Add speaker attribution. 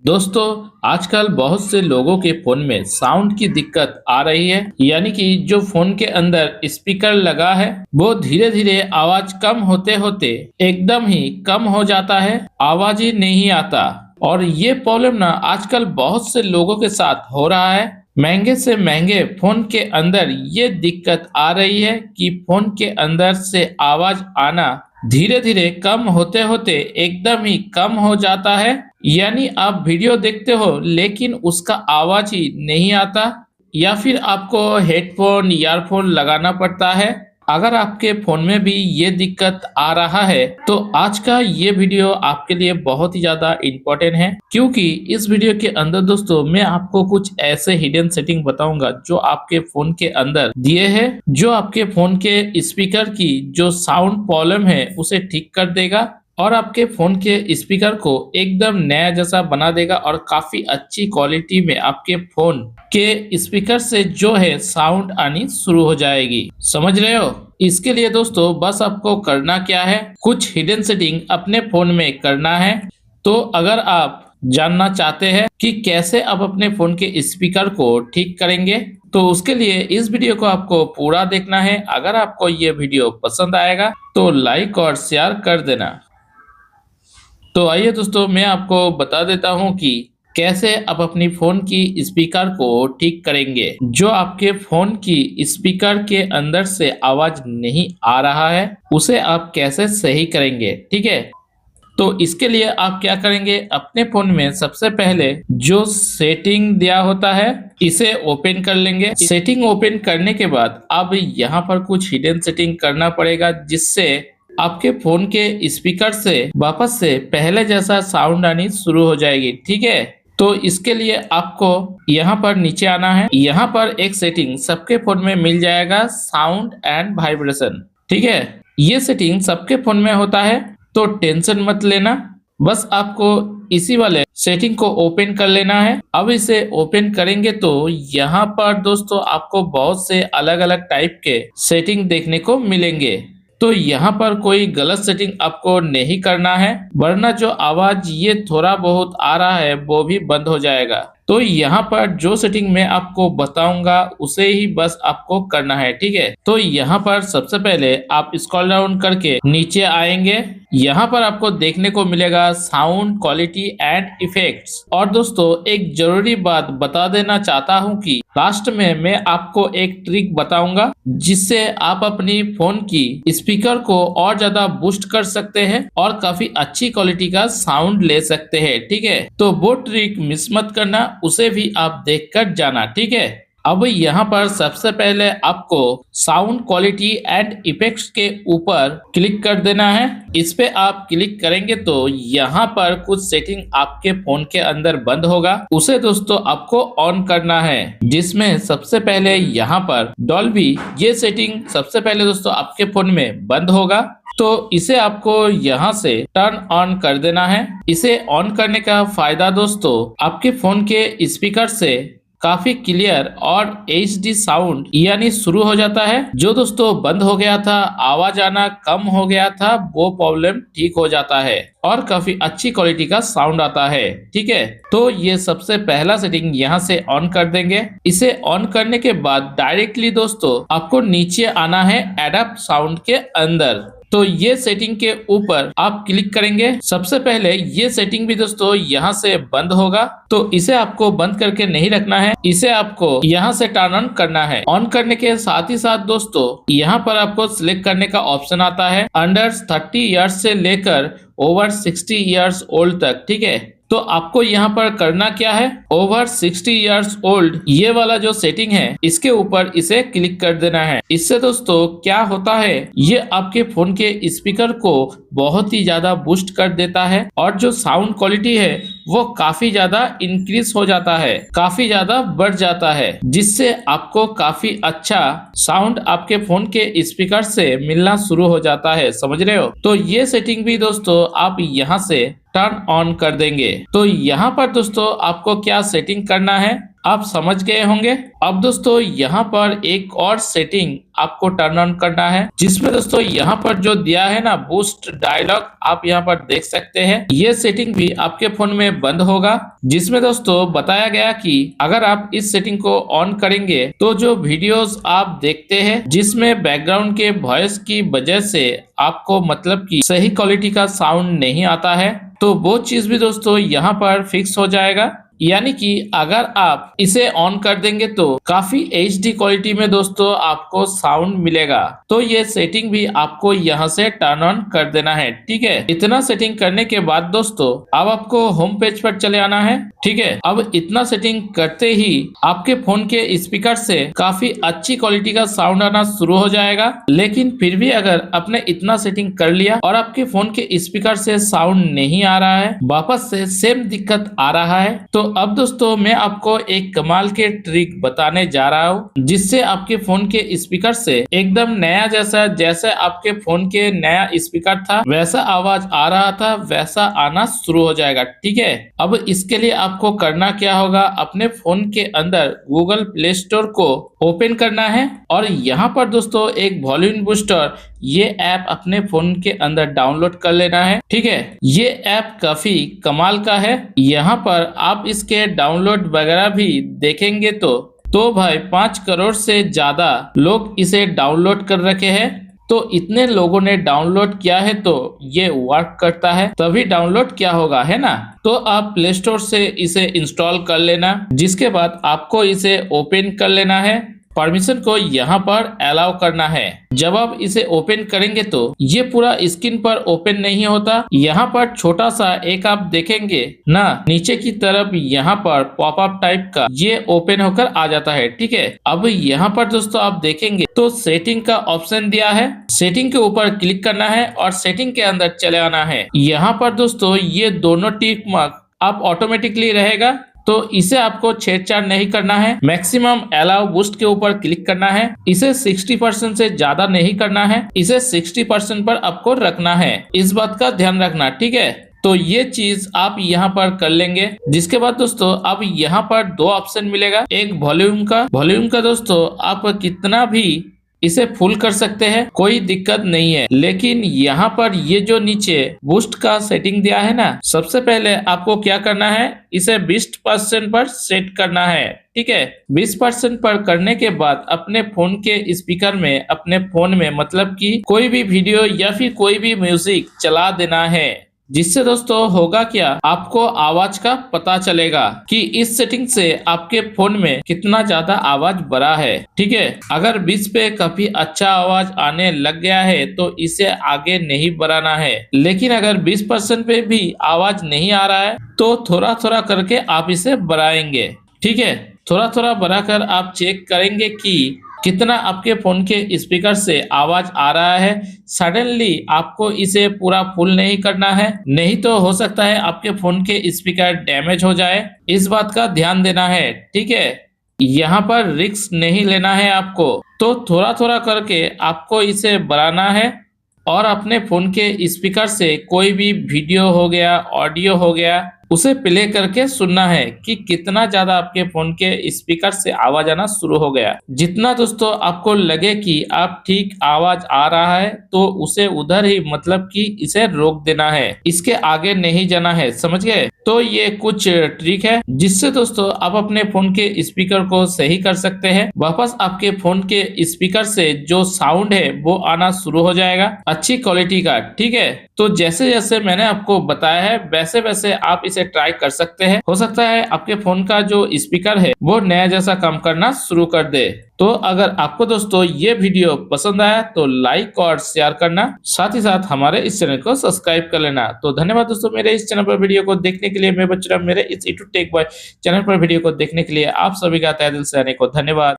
Speaker 1: दोस्तों, आजकल बहुत से लोगों के फोन में साउंड की दिक्कत आ रही है। यानी कि जो फोन के अंदर स्पीकर लगा है वो धीरे धीरे आवाज कम होते होते एकदम ही कम हो जाता है, आवाज ही नहीं आता। और ये प्रॉब्लम ना आजकल बहुत से लोगों के साथ हो रहा है। महंगे से महंगे फोन के अंदर ये दिक्कत आ रही है कि फोन के अंदर से आवाज आना धीरे धीरे कम होते होते एकदम ही कम हो जाता है। यानी आप वीडियो देखते हो लेकिन उसका आवाज ही नहीं आता, या फिर आपको हेडफोन ईयरफोन लगाना पड़ता है। अगर आपके फोन में भी ये दिक्कत आ रहा है तो आज का ये वीडियो आपके लिए बहुत ही ज्यादा इम्पोर्टेंट है, क्योंकि इस वीडियो के अंदर दोस्तों मैं आपको कुछ ऐसे हिडन सेटिंग बताऊंगा जो आपके फोन के अंदर दिए हैं, जो आपके फोन के स्पीकर की जो साउंड प्रॉब्लम है उसे ठीक कर देगा और आपके फोन के स्पीकर को एकदम नया जैसा बना देगा और काफी अच्छी क्वालिटी में आपके फोन के स्पीकर से जो है साउंड आनी शुरू हो जाएगी। समझ रहे हो? इसके लिए दोस्तों बस आपको करना क्या है, कुछ हिडन सेटिंग अपने फोन में करना है। तो अगर आप जानना चाहते हैं कि कैसे आप अपने फोन के स्पीकर को ठीक करेंगे तो उसके लिए इस वीडियो को आपको पूरा देखना है। अगर आपको ये वीडियो पसंद आएगा तो लाइक और शेयर कर देना। तो आइए दोस्तों मैं आपको बता देता हूं कि कैसे आप अपनी फोन की स्पीकर को ठीक करेंगे। जो आपके फोन की स्पीकर के अंदर से आवाज नहीं आ रहा है उसे आप कैसे सही करेंगे, ठीक है। तो इसके लिए आप क्या करेंगे, अपने फोन में सबसे पहले जो सेटिंग दिया होता है इसे ओपन कर लेंगे। सेटिंग ओपन करने के बाद अब यहाँ पर कुछ हिडन सेटिंग करना पड़ेगा जिससे आपके फोन के स्पीकर से वापस से पहले जैसा साउंड आनी शुरू हो जाएगी, ठीक है। तो इसके लिए आपको यहाँ पर नीचे आना है। यहाँ पर एक सेटिंग सबके फोन में मिल जाएगा, साउंड एंड वाइब्रेशन, ठीक है। ये सेटिंग सबके फोन में होता है तो टेंशन मत लेना, बस आपको इसी वाले सेटिंग को ओपन कर लेना है। अब इसे ओपन करेंगे तो यहाँ पर दोस्तों आपको बहुत से अलग अलग टाइप के सेटिंग देखने को मिलेंगे। तो यहाँ पर कोई गलत सेटिंग आपको नहीं करना है, वरना जो आवाज ये थोड़ा बहुत आ रहा है वो भी बंद हो जाएगा। तो यहाँ पर जो सेटिंग मैं आपको बताऊंगा उसे ही बस आपको करना है, ठीक है। तो यहाँ पर सबसे पहले आप स्क्रॉल डाउन करके नीचे आएंगे। यहाँ पर आपको देखने को मिलेगा साउंड क्वालिटी एंड इफेक्ट्स। और दोस्तों एक जरूरी बात बता देना चाहता हूँ कि लास्ट में मैं आपको एक ट्रिक बताऊंगा जिससे आप अपनी फोन की स्पीकर को और ज्यादा बूस्ट कर सकते हैं और काफी अच्छी क्वालिटी का साउंड ले सकते हैं, ठीक है। तो वो ट्रिक मिस मत करना, उसे भी आप देखकर जाना, ठीक है। अब यहाँ पर सबसे पहले आपको साउंड क्वालिटी एंड इफेक्ट्स के ऊपर क्लिक कर देना है। इस पे आप क्लिक करेंगे तो यहाँ पर कुछ सेटिंग आपके फोन के अंदर बंद होगा, उसे दोस्तों आपको ऑन करना है। जिसमें सबसे पहले यहाँ पर डॉल्बी, ये सेटिंग सबसे पहले दोस्तों आपके फोन में बंद होगा, तो इसे आपको यहाँ से टर्न ऑन कर देना है। इसे ऑन करने का फायदा दोस्तों आपके फोन के स्पीकर से काफी क्लियर और HD साउंड यानी शुरू हो जाता है। जो दोस्तों बंद हो गया था, आवाज आना कम हो गया था, वो प्रॉब्लम ठीक हो जाता है और काफी अच्छी क्वालिटी का साउंड आता है, ठीक है। तो ये सबसे पहला सेटिंग यहाँ से ऑन कर देंगे। इसे ऑन करने के बाद डायरेक्टली दोस्तों आपको नीचे आना है एडप्ट साउंड के अंदर। तो ये सेटिंग के ऊपर आप क्लिक करेंगे। सबसे पहले ये सेटिंग भी दोस्तों यहाँ से बंद होगा, तो इसे आपको बंद करके नहीं रखना है, इसे आपको यहाँ से टर्न ऑन करना है। ऑन करने के साथ ही साथ दोस्तों यहाँ पर आपको सिलेक्ट करने का ऑप्शन आता है अंडर 30 ईयर्स से लेकर ओवर 60 ईयर्स ओल्ड तक, ठीक है। तो आपको यहाँ पर करना क्या है, ओवर 60 ईयर्स ओल्ड ये वाला जो सेटिंग है इसके ऊपर इसे क्लिक कर देना है। इससे दोस्तों क्या होता है, ये आपके फोन के स्पीकर को बहुत ही ज्यादा बूस्ट कर देता है और जो साउंड क्वालिटी है वो काफी ज्यादा इंक्रीज हो जाता है, काफी ज्यादा बढ़ जाता है, जिससे आपको काफी अच्छा साउंड आपके फोन के स्पीकर से मिलना शुरू हो जाता है। समझ रहे हो? तो ये सेटिंग भी दोस्तों आप यहाँ से टर्न ऑन कर देंगे। तो यहाँ पर दोस्तों आपको क्या सेटिंग करना है, आप समझ गए होंगे। अब दोस्तों यहाँ पर एक और सेटिंग आपको टर्न ऑन करना है, जिसमें दोस्तों यहाँ पर जो दिया है ना बूस्ट डायलॉग, आप यहाँ पर देख सकते हैं। ये सेटिंग भी आपके फोन में बंद होगा, जिसमें दोस्तों बताया गया कि अगर आप इस सेटिंग को ऑन करेंगे तो जो वीडियोस आप देखते हैं जिसमें बैकग्राउंड के वॉइस की वजह से आपको मतलब कि सही क्वालिटी का साउंड नहीं आता है, तो वो चीज भी दोस्तों यहाँ पर फिक्स हो जाएगा। यानी कि अगर आप इसे ऑन कर देंगे तो काफी HD क्वालिटी में दोस्तों आपको साउंड मिलेगा। तो ये सेटिंग भी आपको यहाँ से टर्न ऑन कर देना है, ठीक है। इतना सेटिंग करने के बाद दोस्तों अब आपको होम पेज पर चले आना है, ठीक है। अब इतना सेटिंग करते ही आपके फोन के स्पीकर से काफी अच्छी क्वालिटी का साउंड आना शुरू हो जाएगा। लेकिन फिर भी अगर आपने इतना सेटिंग कर लिया और आपके फोन के स्पीकर से साउंड नहीं आ रहा है, वापस से सेम दिक्कत आ रहा है, तो अब दोस्तों मैं आपको एक कमाल के ट्रिक बताने जा रहा हूँ, जिससे आपके फोन के स्पीकर से एकदम नया जैसे आपके फोन के नया स्पीकर था वैसा आवाज आ रहा था वैसा आना शुरू हो जाएगा, ठीक है। अब इसके लिए आपको करना क्या होगा, अपने फोन के अंदर गूगल प्ले स्टोर को ओपन करना है और यहाँ पर दोस्तों एक वॉल्यूम बूस्टर ये ऐप अपने फोन के अंदर डाउनलोड कर लेना है, ठीक है। ये ऐप काफी कमाल का है। यहाँ पर आप इसके डाउनलोड वगैरह भी देखेंगे तो भाई 5 करोड़ से ज्यादा लोग इसे डाउनलोड कर रखे हैं। तो इतने लोगों ने डाउनलोड किया है तो ये वर्क करता है, तभी डाउनलोड क्या होगा, है ना। तो आप प्ले स्टोर से इसे इंस्टॉल कर लेना, जिसके बाद आपको इसे ओपन कर लेना है। परमिशन को यहाँ पर अलाउ करना है। जब आप इसे ओपन करेंगे तो ये पूरा स्क्रीन पर ओपन नहीं होता। यहाँ पर छोटा सा एक आप देखेंगे ना नीचे की तरफ, यहाँ पर पॉपअप टाइप का ये ओपन होकर आ जाता है, ठीक है। अब यहाँ पर दोस्तों आप देखेंगे तो सेटिंग का ऑप्शन दिया है। सेटिंग के ऊपर क्लिक करना है और सेटिंग के अंदर चले आना है। यहाँ पर दोस्तों ये दोनों टिक मार्क आप ऑटोमेटिकली रहेगा, तो इसे आपको छेड़छाड़ नहीं करना है। मैक्सिमम अलाउ बूस्ट के ऊपर क्लिक करना है। इसे 60% से ज्यादा नहीं करना है, इसे 60% पर आपको रखना है। इस बात का ध्यान रखना, ठीक है। तो ये चीज आप यहाँ पर कर लेंगे। जिसके बाद दोस्तों अब यहाँ पर 2 ऑप्शन मिलेगा, एक वॉल्यूम का दोस्तों आप कितना भी इसे फुल कर सकते हैं, कोई दिक्कत नहीं है। लेकिन यहाँ पर ये जो नीचे बूस्ट का सेटिंग दिया है ना, सबसे पहले आपको क्या करना है, इसे 20% पर सेट करना है, ठीक है। 20% पर करने के बाद अपने फोन के स्पीकर में, अपने फोन में मतलब कि कोई भी वीडियो या फिर कोई भी म्यूजिक चला देना है। जिससे दोस्तों होगा क्या, आपको आवाज का पता चलेगा कि इस सेटिंग से आपके फोन में कितना ज्यादा आवाज बढ़ा है, ठीक है। अगर 20 पे काफी अच्छा आवाज आने लग गया है तो इसे आगे नहीं बढ़ाना है। लेकिन अगर 20% पे भी आवाज नहीं आ रहा है तो थोड़ा थोड़ा करके आप इसे बढ़ाएंगे, ठीक है। थोड़ा थोड़ा बढ़ाकर आप चेक करेंगे कि कितना आपके फोन के स्पीकर से आवाज आ रहा है। सडनली आपको इसे पूरा फुल नहीं करना है, नहीं तो हो सकता है आपके फोन के स्पीकर डैमेज हो जाए। इस बात का ध्यान देना है, ठीक है। यहाँ पर रिस्क नहीं लेना है आपको, तो थोड़ा थोड़ा करके आपको इसे बढ़ाना है और अपने फोन के स्पीकर से कोई भी वीडियो हो गया, ऑडियो हो गया, उसे प्ले करके सुनना है कि कितना ज्यादा आपके फोन के स्पीकर से आवाज आना शुरू हो गया। जितना दोस्तों आपको लगे कि आप ठीक आवाज आ रहा है तो उसे उधर ही मतलब कि इसे रोक देना है, इसके आगे नहीं जाना है, समझ गए। तो ये कुछ ट्रिक है जिससे दोस्तों आप अपने फोन के स्पीकर को सही कर सकते हैं। वापस आपके फोन के स्पीकर से जो साउंड है वो आना शुरू हो जाएगा अच्छी क्वालिटी का, ठीक है। तो जैसे जैसे मैंने आपको बताया है वैसे वैसे आप इसे ट्राई कर सकते हैं। हो सकता है आपके फोन का जो स्पीकर है वो नया जैसा काम करना शुरू कर दे। तो अगर आपको दोस्तों ये वीडियो पसंद आया तो लाइक और शेयर करना, साथ ही साथ हमारे इस चैनल को सब्सक्राइब कर लेना। तो धन्यवाद दोस्तों मेरे इस चैनल पर वीडियो को देखने के लिए। मैं बच्चू मेरे इस यूट्यूब टेक बॉय चैनल पर वीडियो को देखने के लिए आप सभी का तहे दिल से आने को धन्यवाद।